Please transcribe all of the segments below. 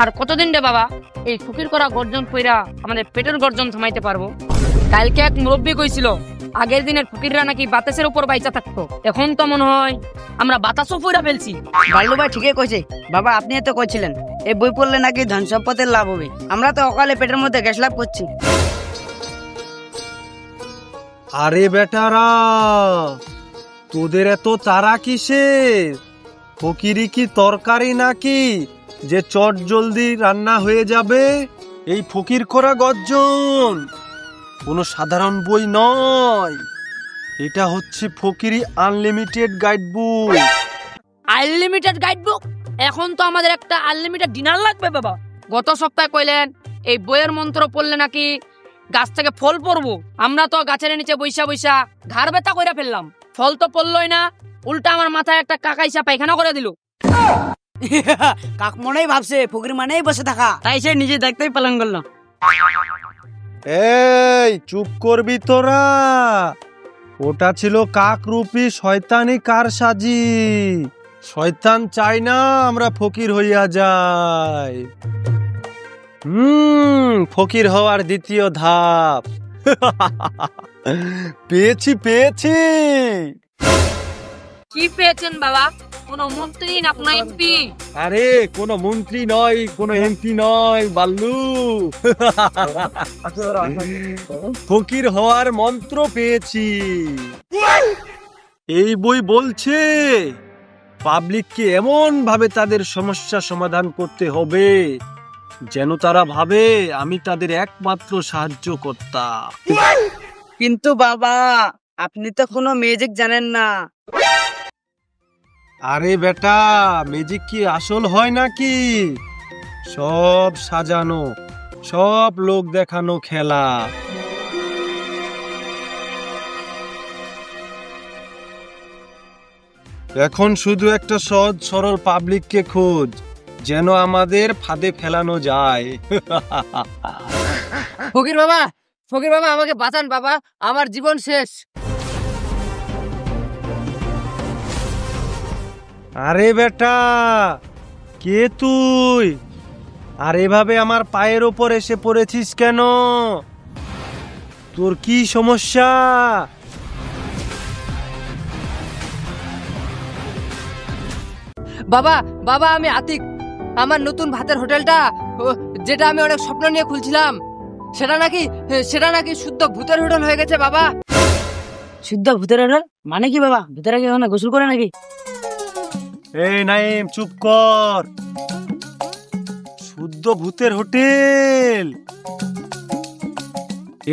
আর কতদিন রে বাবা এই ফকির করা গর্জন কইরা আমাদের পেটের গর্জন থামাইতে পারবো? কালকে এক মুরব্বী কইছিল আগের দিনের ফকিররা নাকি বাতাসের উপর বাইচা থাকতো, এখন তো মনে হয় আমরা বাতাসও পইরা ফেলছি। বাল্লু ভাই ঠিকই কইছে বাবা, আপনি তো কইছিলেন এই বই পড়লে নাকি ধন সম্পদের লাভ হবে। আমরা তো অকালে পেটের মধ্যে গ্যাস লাভ করছি। আরে বেটারা, তোদের এত তারা কিসের? ফকিরি কি তরকারি নাকি যে চট জলদি রান্না হয়ে যাবে? এই ফকির করা গর্জন কোনো সাধারণ বই নয়, এটা হচ্ছে ফকিরি unlimited guide book. Unlimited guide book? এখন তো আমাদের একটা আনলিমিটেড ডিনার লাগবে বাবা। গত সপ্তাহে কইলেন এই বইয়ের মন্ত্র পড়লে নাকি গাছ থেকে ফল পড়বো, আমরা তো গাছের নিচে বৈশা বৈশা ঘাড় ব্যথা কইরা ফেললাম, ফল তো পড়লই না, উল্টা আমার মাথায় একটা কাকাইসা পায়খানা করে দিল। কাক মনেই ভাবছে ফকির মানেই বসে থাকা, তাই সে নিজে দেখতেই পালন করলো। এই চুপ করবি তোরা, ওটা ছিল কাকরূপী শয়তানি কারসাজি। শয়তান চাই না আমরা ফকির হইয়া যাই। ফকির হওয়ার দ্বিতীয় ধাপ পেয়েছি। কি পেয়েছেন বাবা? কোন মন্ত্রী না কোন এমপি? আরে কোন মন্ত্রী নয়, কোন এমপি নয় বাল্লু, ফকির হওয়ার মন্ত্র পেয়েছি। এই বই বলছে পাবলিককে এমন ভাবে তাদের সমস্যা সমাধান করতে হবে যেন তারা ভাবে আমি তাদের একমাত্র সাহায্যকর্তা। কিন্তু বাবা আপনি তো কোনো ম্যাজিক জানেন না। আরে বেটা, ম্যাজিক কি আসল হয় নাকি? সব সাজানো, সব লোক দেখানো খেলা। এখন শুধু একটা সহজ সরল পাবলিককে খোঁজ যেন আমাদের ফাঁদে ফেলানো যায়। ফকির বাবা, ফকির বাবা আমাকে বাঁচান বাবা, আমার জীবন শেষ। আরে বেটা, কে তুই? আর এভাবে আমার পায়ের ওপর এসে পড়েছিস কেন? তোর কি সমস্যা? বাবা বাবা আমি আতিক, আমার নতুন ভাতের হোটেলটা যেটা আমি অনেক স্বপ্ন নিয়ে খুলছিলাম সেটা নাকি শুদ্ধ ভূতের হোটেল হয়ে গেছে বাবা। শুদ্ধ ভূতের হোটেল মানে কি বাবা? ভূতেরা কি ওখানে গোসল করে নাকি? এই নাইম চুপ কর। শুদ্ধ ভূতের হোটেল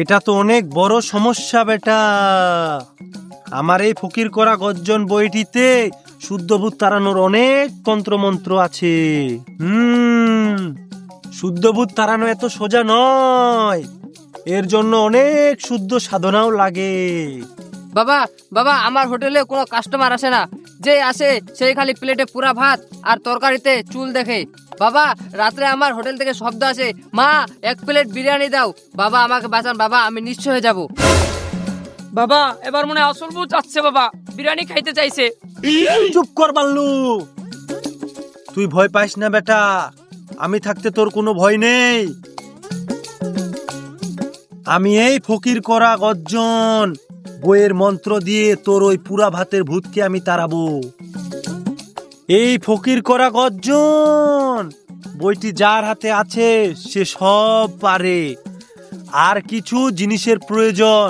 এটা তো অনেক বড় সমস্যা বেটা। আমার এই ফকির করা গর্জন বইটিতে শুদ্ধ ভূত তাড়ানোর অনেক তন্ত্রমন্ত্র আছে। শুদ্ধ ভূত তাড়ানো এত সোজা নয়, এর জন্য অনেক শুদ্ধ সাধনাও লাগে। বাবা বাবা আমার হোটেলে কোনো কাস্টমার আসে না, যে আসে সেই খালি প্লেটে পুরা ভাত আর তরকারিতে চুল দেখে। বাবা রাত্রে আমার হোটেল থেকে শব্দ আসে, মা এক প্লেট বিরিয়ানি দাও। বাবা আমাকে বাঁচান বাবা, আমি নিঃস্ব হয়ে যাব। বাবা এবার মনে আসল ভূত আসছে, বাবা বিরিয়ানি খাইতে চাইছে। চুপ কর বাল্লু, তুই ভয় পাইস না বেটা, আমি থাকতে তোর কোনো ভয় নেই। আমি এই ফকির করা গর্জন বইয়ের মন্ত্র দিয়ে তোর ওই পুরা ভাতের ভূতকে আমি তাড়াবো। এই ফকির করা গর্জন বইটি যার হাতে আছে সে সব পারে। আর কিছু জিনিসের প্রয়োজন,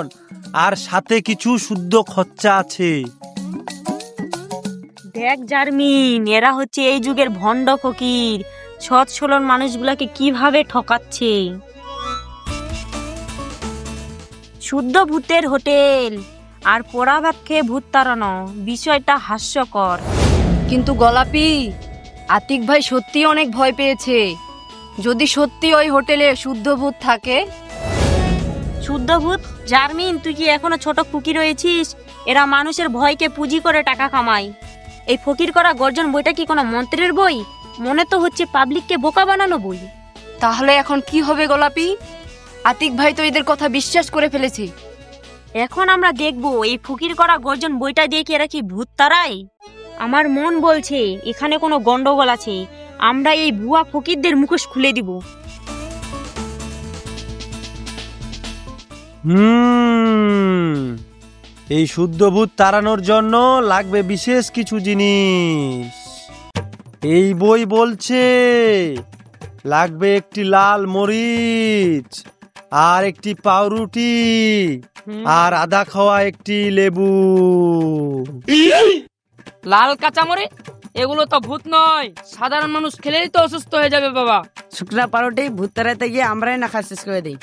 আর সাথে কিছু শুদ্ধ খরচা আছে। দেখ জারমিন, এরা হচ্ছে এই যুগের ভণ্ড ফকির, সৎ সরল মানুষগুলাকে কিভাবে ঠকাচ্ছে। শুদ্ধ ভূতের হোটেল আর পোড়া ভাত খেয়ে ভূত তাড়ানো, বিষয়টা হাস্যকর। কিন্তু গোলাপি, আতিক ভাই সত্যি অনেক ভয় পেয়েছে। যদি সত্যি ওই হোটেলে শুদ্ধ ভূত থাকে? শুদ্ধ ভূত? জারমিন তুই কি এখনো ছোট খুকি রয়েছিস? এরা মানুষের ভয়কে পুঁজি করে টাকা কামায়। এই ফকির করা গর্জন বইটা কি কোনো মন্ত্রের বই? মনে তো হচ্ছে পাবলিককে বোকা বানানো বই। তাহলে এখন কি হবে গোলাপি? আতিক ভাই তো এদের কথা বিশ্বাস করে ফেলেছে। এখন আমরা দেখবো এই ফকির করা গর্জন বইটা দিয়ে কি এরা কি ভূত তাড়ায়। আমার মন বলছে এখানে কোনো গন্ডগোল আছে। আমরা এই ভুয়া ফকিরদের মুখোশ খুলে দিব। এই শুদ্ধ ভূত তাড়ানোর জন্য লাগবে বিশেষ কিছু জিনিস। এই বই বলছে লাগবে একটি লাল মরিচ, আর একটি পাউরুটি, আর আদা খাওয়া একটি লেবু। লাল কাঁচামরিচ? এগুলো তো ভূত নয়, সাধারণ মানুষ খেলেই তো অসুস্থ হয়ে যাবে বাবা। শুকনা পারোটি ভূত তাড়াতে গিয়ে আমরাই না খাওয়া শেষ করে দিই।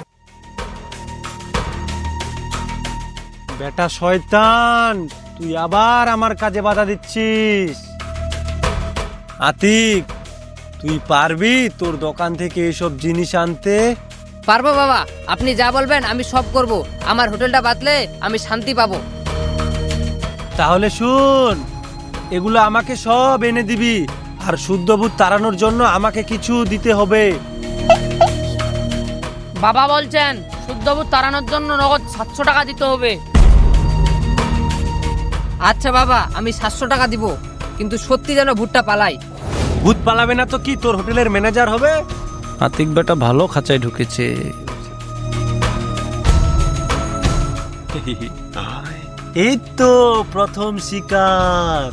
বেটা শয়তান, তুই আবার আমার কাজে বাধা দিচ্ছিস। আতিক, তুই পারবি তোর দোকান থেকে এসব জিনিস আনতে? পারবো বাবা, আপনি যা বলবেন আমি সব করব। আমার হোটেলটা বাতলে আমি শান্তি পাবো। তাহলে শুন, এগুলো আমাকে সব এনে দিবি, আর শুদ্ধ ভূত তাড়ানোর জন্য আমাকে কিছু দিতে হবে। বাবা বলছেন শুদ্ধ ভূত তাড়ানোর জন্য নগদ 700 টাকা দিতে হবে। আচ্ছা বাবা, আমি 700 টাকা দিব, কিন্তু সত্যি যেন ভূতটা পালাই। ভূত পালাবে না তো কি তোর হোটেলের ম্যানেজার হবে? আতিক বেটা ভালো খাঁচায় ঢুকেছে। এই তো প্রথম শিকার,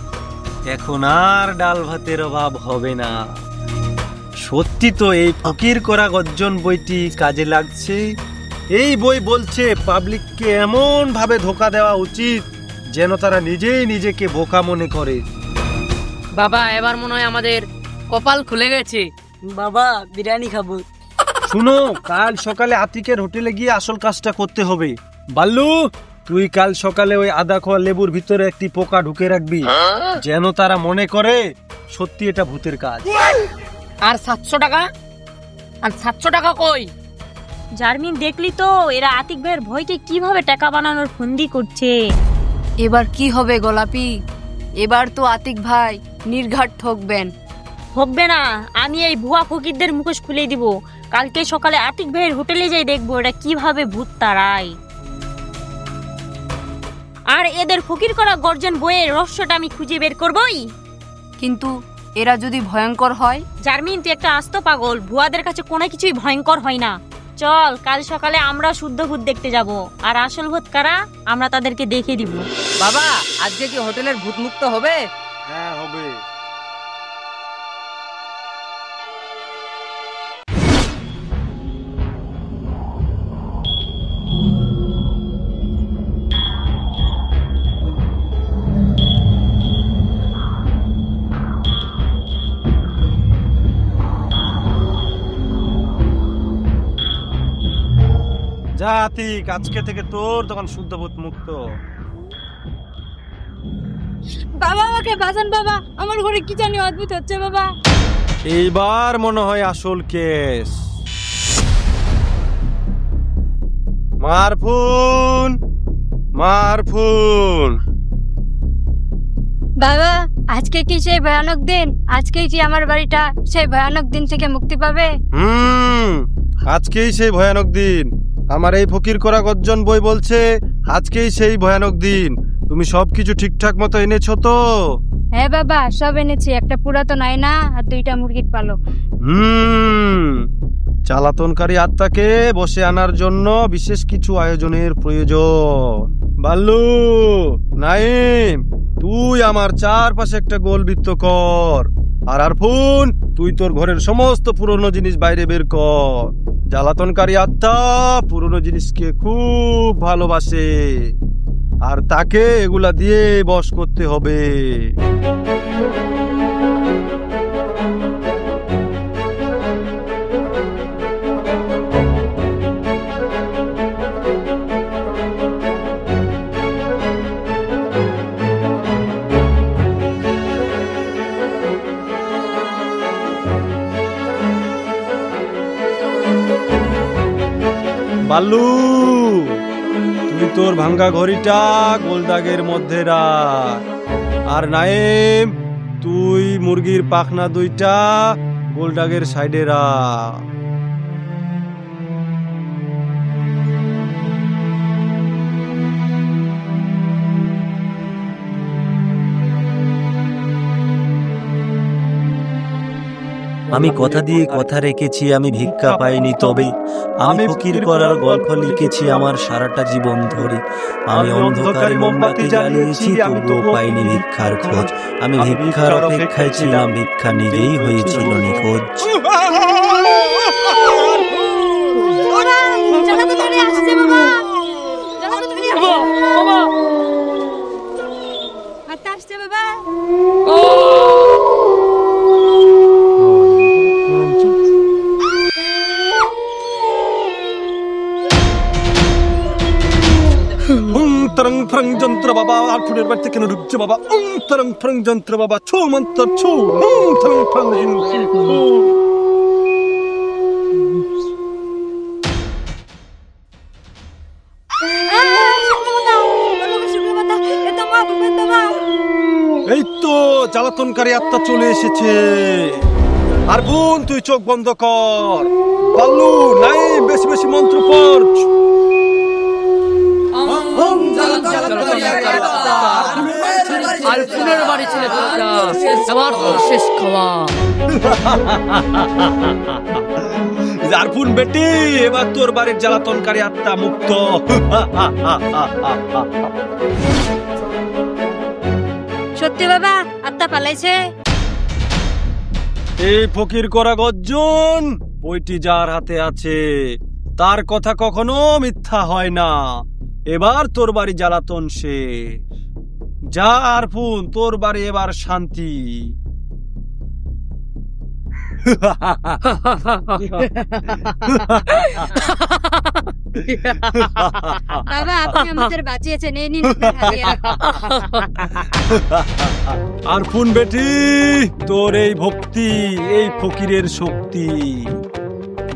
এখন আর ডাল ভাতের অভাব হবে না। সত্যি তো এই ফকির করা গর্জন বইটি কাজে লাগছে। এই বই বলছে পাবলিককে এমন ভাবে ধোকা দেওয়া উচিত যেন তারা নিজেই নিজেকে বোকা মনে করে। বাবা এবার মনে হয় আমাদের কপাল খুলে গেছে। বাবা বিরিয়ানি খাবো। শুনো, কাল সকালে আতিকের হোটেলে গিয়ে আসল কাজটা করতে হবে। বাল্লু, তুই কাল সকালে ওই আদা খাওয়া লেবুর ভিতরে একটি পোকা ঢুকে রাখবি, যেন তারা মনে করে সত্যি এটা ভূতের কাজ। আর 700 টাকা? আর 700 টাকা কই? জারমিন, দেখলি তো এরা আতিক ভাইয়ের ভয়কে কিভাবে টাকা বানানোর ফন্দি করছে। এবার কি হবে গোলাপি? এবার তো আতিক ভাই নির্ঘাত ঠকবেন। হবে না, আমি এই ভুয়া ফকিরদের মুখোশ খুলে দিব। কালকে সকালে আতিক ভাইয়ের হোটেলে যাই দেখবো এটা কিভাবে ভূত তাড়ায়। আর এদের ফকির করা গর্জন বইয়ের রহস্যটা আমি খুঁজে বের করবই। কিন্তু এরা যদি ভয়ঙ্কর হয়? জারমিন, তুই একটা আস্ত পাগল। ভুয়াদের কাছে কোনো কিছুই ভয়ঙ্কর হয় না। চল কাল সকালে আমরা শুদ্ধ ভূত দেখতে যাব, আর আসল ভূত কারা আমরা তাদেরকে দেখে দিব। বাবা, আজকে কি হোটেলের ভূত মুক্ত হবে? হ্যাঁ, হবে। যা আতিক, আজকে থেকে তোর দোকান শুদ্ধ ভূত মুক্ত। বাবা আমাকে বাঁচান বাবা, আমার ঘরে কি জানি অদ্ভুত হচ্ছে বাবা। এইবার মনে হয় আসল কেস। মারফুন, মারফুন। বাবা, আজকে কি সেই ভয়ানক দিন? আজকে কি আমার বাড়িটা সেই ভয়ানক দিন থেকে মুক্তি পাবে? আজকেই সেই ভয়ানক দিন। আমার এই ফকির করা গর্জন বই বলছে আজকেই সেই ভয়ানক দিন। তুমি সবকিছু ঠিকঠাক মতো এনেছো তো? হ্যাঁ বাবা, সব এনেছি। একটা পুরাতন আয়না আর 2টা মুরগির পালক। চালাতনকারী আত্মাকে বসে আনার জন্য বিশেষ কিছু আয়োজনের প্রয়োজন। বাল্লু, নাইম, তুই আমার চারপাশে একটা গোলবৃত্ত কর। আর আরফুন, তুই তোর ঘরের সমস্ত পুরনো জিনিস বাইরে বের কর। জ্বালাতনকারী আত্মা পুরনো জিনিসকে খুব ভালোবাসে, আর তাকে এগুলা দিয়ে বশ করতে হবে। বাল্লু, তুই তোর ভাঙ্গা ঘড়িটা গোলদাগের মধ্যে রাখ, আর নাইম, তুই মুরগির পাখনা দুইটা গোলডাগের সাইডে রাখ। আমি কথা দিয়ে কথা রেখেছি, আমি ভিক্ষা পাইনি, তবে আমি ফকির করার গল্প লিখেছি আমার সারাটা জীবন ধরে। আমি অন্ধকারে মোমবাতি জ্বালিয়েছি, তবুও পাইনি ভিক্ষার খোঁজ। আমি ভিক্ষার অপেক্ষায় ছিলাম, ভিক্ষা নিজেই হয়েছিল নিখোঁজ। তরং ফরং যন্ত্র বাবা, আর ফুলের বাড়িতে কেন ঢুকছে বাবা? তরং ফরং যন্ত্র বাবা, ছৌ মন্ত্র ছৌ। তরং ফরং এই তো জ্বালাতনকারী আত্মা চলে এসেছে। আর বোন, তুই চোখ বন্ধ কর। পাল্লু নাই, বেশি বেশি মন্ত্র পড়। আর ফুলের বাড়ি ছেড়ে এবার শেষ খাওয়া। জারফুন বেটি, এবার তোর বাড়ির জ্বালাতনকারী আত্মা মুক্ত। সত্যি বাবা, আত্মা পালাইছে। এই ফকির করা গর্জন বইটি যার হাতে আছে, তার কথা কখনো মিথ্যা হয় না। এবার তোর বাড়ি জ্বালাতন শেষ। যা আরফুন, তোর বাড়ি এবার শান্তি। বাবা, আপনি আমাদের বাঁচিয়েছেন, এই নিন। আরফুন বেটি, তোর এই ভক্তি, এই ফকিরের শক্তি।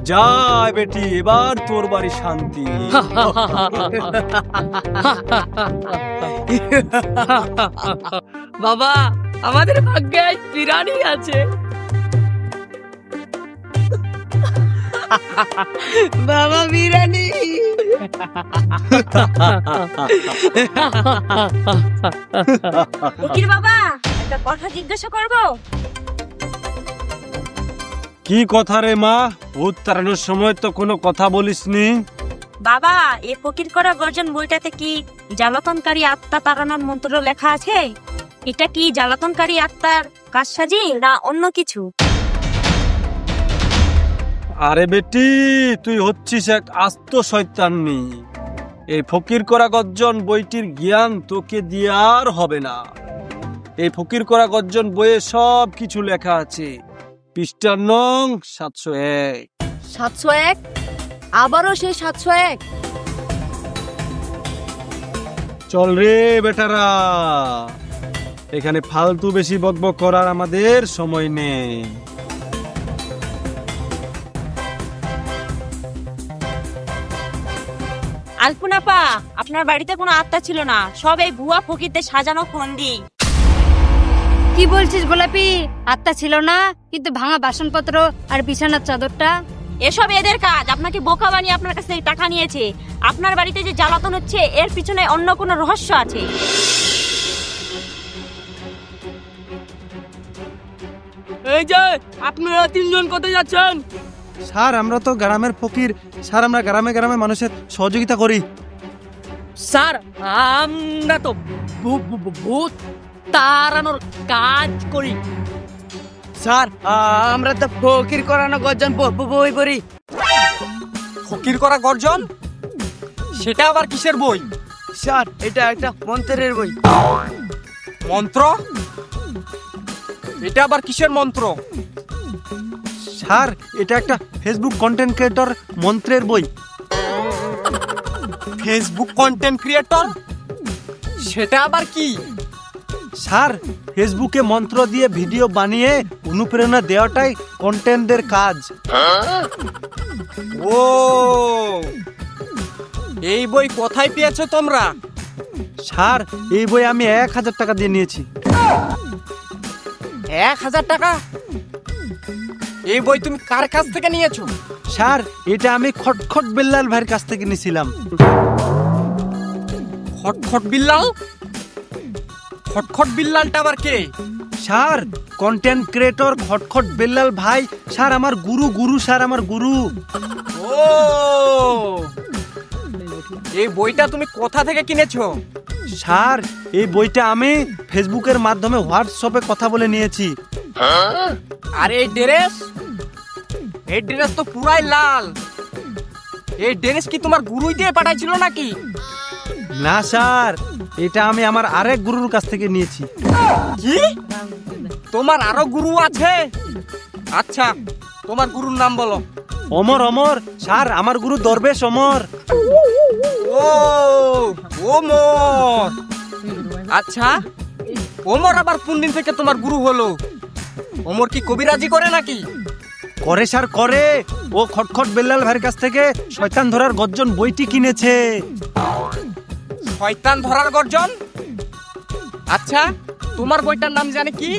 যা বেটি, এবার তোর বাড়ি শান্তি। বাবা, আমাদের ভাগ্যে বিরিয়ানি আছে। বাবা বিরিয়ানি। ফকির বাবা, একটা কথা জিজ্ঞাসা করবো? কি কথা রে মা? ভূত তাড়ানোর সময় তো কোনো কথা বলিসনি। বাবা, এই ফকির করা গর্জন বইটাতে কি জ্বালাতনকারী আত্মা তাড়ানোর মন্ত্র লেখা আছে? এটা কি জ্বালাতনকারী আত্মার কারসাজি না অন্য কিছু? আরে বেটি, তুই হচ্ছিস এক আস্ত শয়তান্নি। এই ফকির করা গর্জন বইটির জ্ঞান তোকে দিয়ে আর হবে না। এই ফকির করা গর্জন বইয়ে সব কিছু লেখা আছে। পৃষ্ঠা নং 701। 701? আবারও সেই 701? চল রে বেটারা, এখানে ফালতু বেশি বকবক করার আমাদের সময় নেই। আলপুনাপা, আপনার বাড়িতে কোনো আত্মা ছিল না, সব এই ভুয়া ফকিরদের সাজানো ফন্দি। কি বলছিস গোলাপি? আত্মা ছিল না, কিন্তু ভাঙা বাসনপত্র আর বিছানার চাদরটা? এসব এদের কাজ। আপনাকে বোকা বানিয়ে আপনার কাছ থেকে টাকা নিয়েছে। আপনার বাড়িতে যে জ্বালাতন হচ্ছে, এর পিছনে অন্য কোনো রহস্য আছে। এই যে আপনারা তিনজন কোথায় যাচ্ছেন? স্যার, আমরা তো গ্রামের ফকির। স্যার, আমরা গ্রামে গ্রামে মানুষের সহযোগিতা করি। স্যার, আমরা তো ভূত তাড়ানোর কাজ করি। স্যার, আমরা তো ফকির করানো গর্জন বই পড়ি। ফকির করা গর্জন? সেটা আবার কিসের বই? স্যার, এটা একটা মন্ত্রের বই। মন্ত্র? এটা আবার কিসের মন্ত্র? স্যার, এটা একটা ফেসবুক কন্টেন্ট ক্রিয়েটর মন্ত্রের বই। Facebook content creator? সেটা আবার কি? স্যার, ফেসবুকে মন্ত্র দিয়ে ভিডিও বানিয়ে অনুপ্রেরণা দেওয়াটাই কন্টেন্টের কাজ। ও, এই বই কোথায় পেয়েছো তোমরা? স্যার এই বই আমি 1000 টাকা দিয়ে নিয়েছি। 1000 টাকা? এই বই তুমি কার কাছ থেকে নিয়েছো? স্যার এটা আমি খটখট বিল্লাল ভাইয়ের কাছ থেকে নিয়েছিলাম। খটখট বিল্লাল? খটখট বিল্লালটা আবার কে? স্যার কন্টেন্ট ক্রিয়েটর খটখট বিল্লাল ভাই স্যার আমার গুরু স্যার আমার গুরু। ও, এই বইটা তুমি কোথা থেকে কিনেছো? স্যার এই বইটা আমি ফেসবুকের মাধ্যমে হোয়াটসঅ্যাপে কথা বলে নিয়েছি। আর এই ড্রেস? এই ড্রেস তো পুরাই লাল। এই ড্রেস কি তোমার গুরুই দিয়ে পাঠাইছিল নাকি? না স্যার এটা আমি আমার আরেক গুরুর কাছ থেকে নিয়েছি। কি? তোমার আরো গুরু আছে? আচ্ছা, তোমার গুরুর নাম বলো। অমর স্যার আমার গুরু দরবেশ অমর। ও, ওমর। আচ্ছা, ওমর আবার কোন দিন থেকে তোমার গুরু হলো? ওমর কি কবিরাজি করে নাকি? করে স্যার করে, ও খটখট বিল্লাল ভাইয়ের কাছ থেকে শয়তান ধরার গর্জন বইটি কিনেছে। শয়তান ধরার গর্জন? আচ্ছা, তোমার বইটার নাম জানে কি?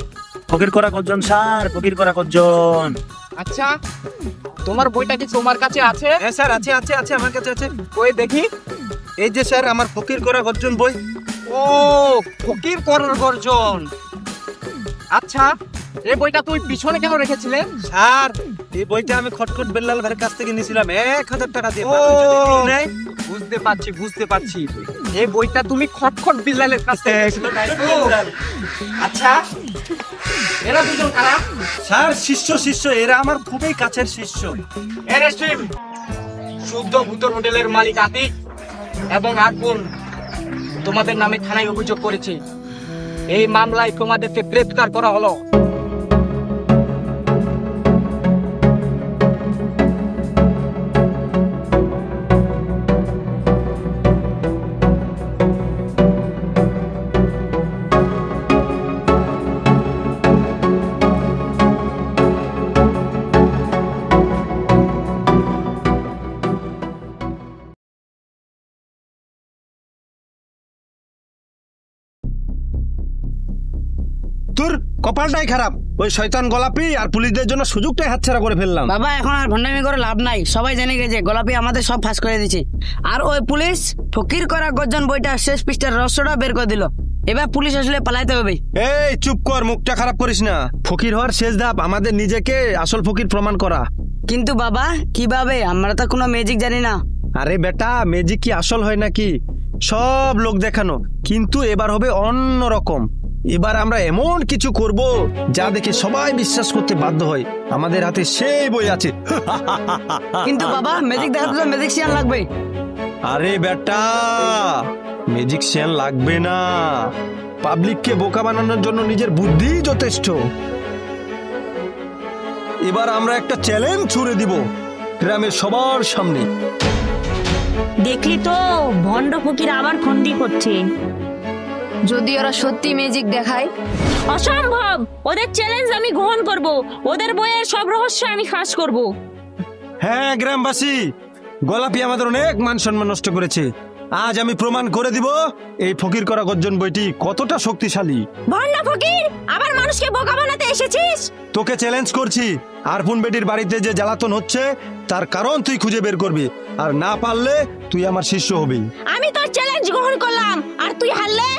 ফকির করা গর্জন স্যার, ফকির করা গর্জন। আচ্ছা, তোমার বইটা কি তোমার কাছে আছে? হ্যাঁ স্যার আছে আছে আছে আমার কাছে আছে। ওই দেখি। এই যে স্যার আমার ফকির করা গর্জন বই। ও, ফকির করার গর্জন। আচ্ছা, এই বইটা তুই পিছনে কেন রেখেছিলে? স্যার এই বইটা আমি খটখট বিল্লাল ভাইয়ের কাছ থেকে নিয়েছিলাম 1000 টাকা দিয়ে। ও, বুঝতে পারছি। এই বইটা তুমি খটখট বিল্লালের কাছ থেকে নিয়েছিলে, তাই তো? আচ্ছা, এরা দুজন কারা? স্যার শিষ্য এরা আমার খুবই কাছের শিষ্য। এরেস্টিম শুদ্ধ ভূতর হোটেলের মালিক আতিক এবং আগুন তোমাদের নামে থানায় অভিযোগ করেছে। এই মামলায় তোমাদেরকে গ্রেফতার করা হলো। তোর কপালটাই খারাপ, ওই শয়তান গোলাপি আর পুলিশদের জন্য সুযোগটাই হাতছাড়া করে ফেললাম। বাবা এখন আর ভণ্ডামি করে লাভ নাই, সবাই জেনে গেছে গোলাপি আমাদের সব ফাঁস করে দিচ্ছে। আর ওই পুলিশ ফকির করা গর্জন বইটা শেষ পৃষ্ঠার রহস্যটা বের করে দিল। এবার পুলিশ আসলে পালাইতে হবে। এই চুপ কর, মুখটা খারাপ করিস না। ফকির হওয়ার শেষ ধাপ আমাদের নিজেকে আসল ফকির প্রমাণ করা। কিন্তু বাবা কিভাবে? আমরা তো কোনো ম্যাজিক জানি না। আরে বেটা ম্যাজিক কি আসল হয় নাকি? সব লোক দেখানো, কিন্তু এবার হবে অন্য রকম। এবার আমরা এমন কিছু করব যা দেখে সবাই বিশ্বাস করতে বাধ্য হয় আমাদের হাতে সেই বই আছে। কিন্তু বাবা ম্যাজিক দেখাতে তো ম্যাজিকশিয়ান লাগবে। আরে বেটা ম্যাজিকশিয়ান লাগবে না, পাবলিককে বোকা বানানোর জন্য নিজের বুদ্ধি যথেষ্ট। এবার আমরা একটা চ্যালেঞ্জ ছুড়ে দিব গ্রামের সবার সামনে। দেখলি তো ভণ্ড ফকির আবার ফন্দি করছে। যদি ওরা সত্যি ম্যাজিক দেখায়? অসম্ভব, ওদের চ্যালেঞ্জ আমি গ্রহণ করব। ওদের বইয়ের সব রহস্য আমি ফাঁস করব। হ্যাঁ গ্রামবাসী, গোলাপি আমাদের অনেক মান সম্মান নষ্ট করেছে। আজ আমি প্রমাণ করে দিব এই ফকির করা গর্জন বইটি কতটা শক্তিশালী। ভণ্ড ফকির, আবার মানুষকে বোকা বানাতে এসেছিস? তোকে চ্যালেঞ্জ করছি, আরফুন বেটির বাড়িতে যে জ্বালাতন হচ্ছে তার কারণ তুই খুঁজে বের করবি, আর না পারলে তুই আমার শিষ্য হবি। আমি তোর চ্যালেঞ্জ গ্রহণ করলাম, আর তুই হারলে